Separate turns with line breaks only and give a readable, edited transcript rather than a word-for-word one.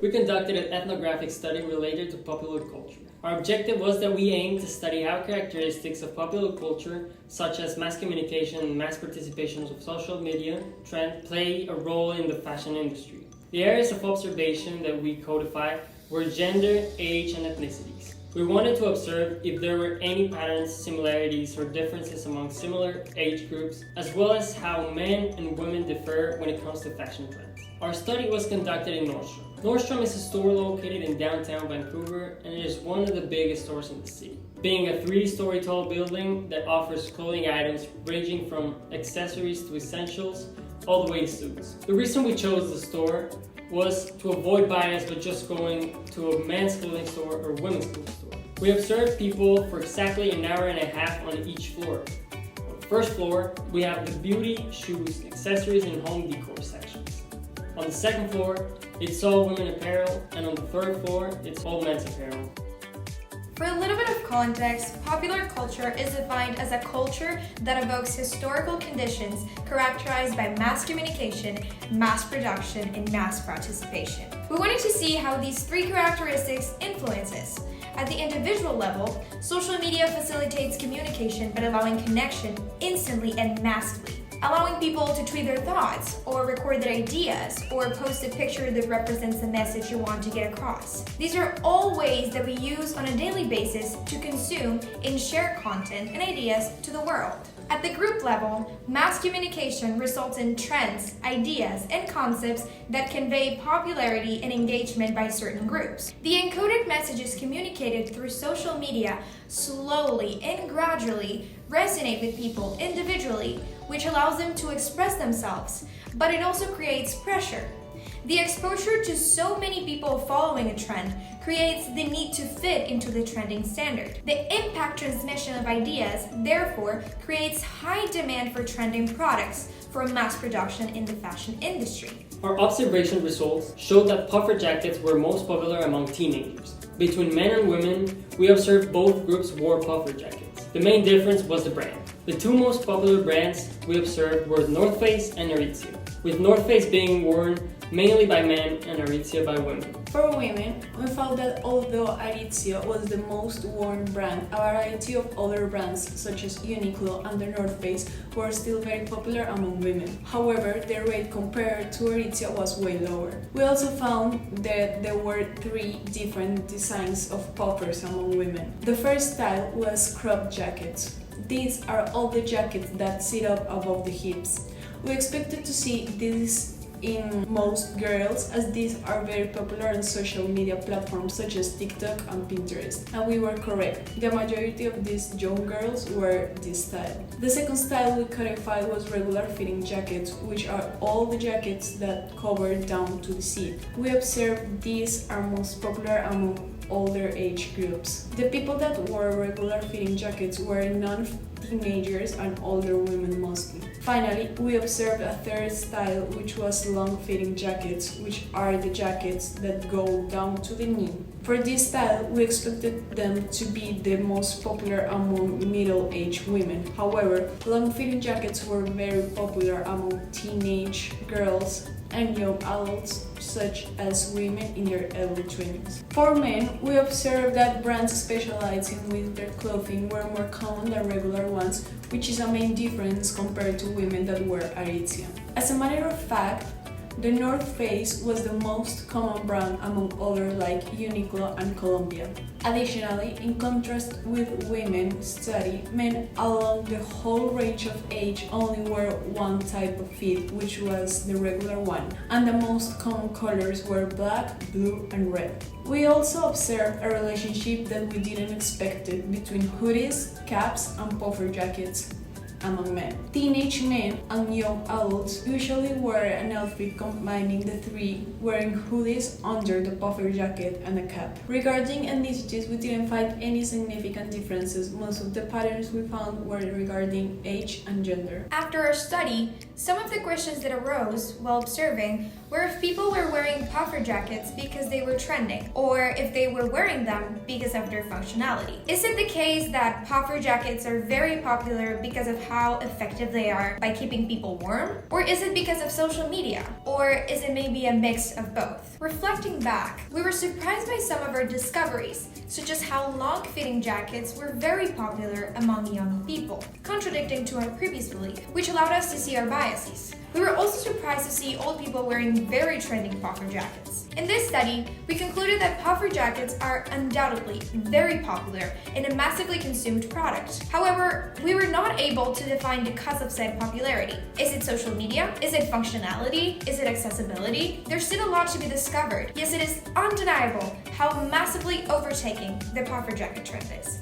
we conducted an ethnographic study related to popular culture. Our objective was that we aimed to study how characteristics of popular culture, such as mass communication and mass participation of social media trend, play a role in the fashion industry. The areas of observation that we codified were gender, age, and ethnicities. We wanted to observe if there were any patterns, similarities, or differences among similar age groups, as well as how men and women differ when it comes to fashion trends. Our study was conducted in Nordstrom. Nordstrom is a store located in downtown Vancouver, and it is one of the biggest stores in the city, being a 3-story tall building that offers clothing items ranging from accessories to essentials, all the way to suits. The reason we chose the store was to avoid bias by just going to a men's clothing store or women's clothing store. We observed people for exactly an hour and a half on each floor. On the first floor, we have the beauty, shoes, accessories, and home decor sections. On the second floor, it's all women apparel, and on the third floor, it's all men's apparel.
For a little bit of context, popular culture is defined as a culture that evokes historical conditions characterized by mass communication, mass production, and mass participation. We wanted to see how these three characteristics influence us. At the individual level, social media facilitates communication by allowing connection instantly and massively, allowing people to tweet their thoughts, or record their ideas, or post a picture that represents the message you want to get across. These are all ways that we use on a daily basis to consume and share content and ideas to the world. At the group level, mass communication results in trends, ideas, and concepts that convey popularity and engagement by certain groups. The encoded messages communicated through social media slowly and gradually resonate with people individually, which allows them to express themselves, but it also creates pressure. The exposure to so many people following a trend creates the need to fit into the trending standard. The impact transmission of ideas, therefore, creates high demand for trending products for mass production in the fashion industry.
Our observation results showed that puffer jackets were most popular among teenagers. Between men and women, we observed both groups wore puffer jackets. The main difference was the brand. The two most popular brands we observed were North Face and Aritzia, with North Face being worn mainly by men and Aritzia by women.
For women, we found that although Aritzia was the most worn brand, a variety of other brands such as Uniqlo and the North Face were still very popular among women. However, their rate compared to Aritzia was way lower. We also found that there were 3 different designs of puffers among women. The first style was crop jackets. These are all the jackets that sit up above the hips. We expected to see these in most girls, as these are very popular on social media platforms such as TikTok and Pinterest. And we were correct. The majority of these young girls wear this style. The second style we codified was regular fitting jackets, which are all the jackets that cover down to the seat. We observed these are most popular among older age groups. The people that wore regular fitting jackets were non-teenagers and older women mostly. Finally, we observed a third style, which was long-fitting jackets, which are the jackets that go down to the knee. For this style, we expected them to be the most popular among middle-aged women. However, long-fitting jackets were very popular among teenage girls and young adults, such as women in their early 20s. For men, we observed that brands specializing in winter clothing were more common than regular ones, which is a main difference compared to women that wear Aritzia. As a matter of fact, the North Face was the most common brand among others like Uniqlo and Columbia. Additionally, in contrast with women study, men along the whole range of age only wear one type of fit, which was the regular one, and the most common colors were black, blue, and red. We also observed a relationship that we didn't expect between hoodies, caps, and puffer jackets among men. Teenage men and young adults usually wear an outfit combining the three, wearing hoodies under the puffer jacket and a cap. Regarding ethnicities, we didn't find any significant differences. Most of the patterns we found were regarding age and gender.
After our study, Some of the questions that arose while observing were if people were wearing puffer jackets because they were trending, or if they were wearing them because of their functionality. Is it the case that puffer jackets are very popular because of how effective they are by keeping people warm? Or is it because of social media? Or is it maybe a mix of both? Reflecting back, we were surprised by some of our discoveries, such as how long-fitting jackets were very popular among young people, contradicting to our previous belief, which allowed us to see our biases. We were also surprised to see old people wearing very trending puffer jackets. In this study, we concluded that puffer jackets are undoubtedly very popular and a massively consumed product. However, we were not able to define the cause of said popularity. Is it social media? Is it functionality? Is it accessibility? There's still a lot to be discovered. Yes, it is undeniable how massively overtaking the puffer jacket trend is.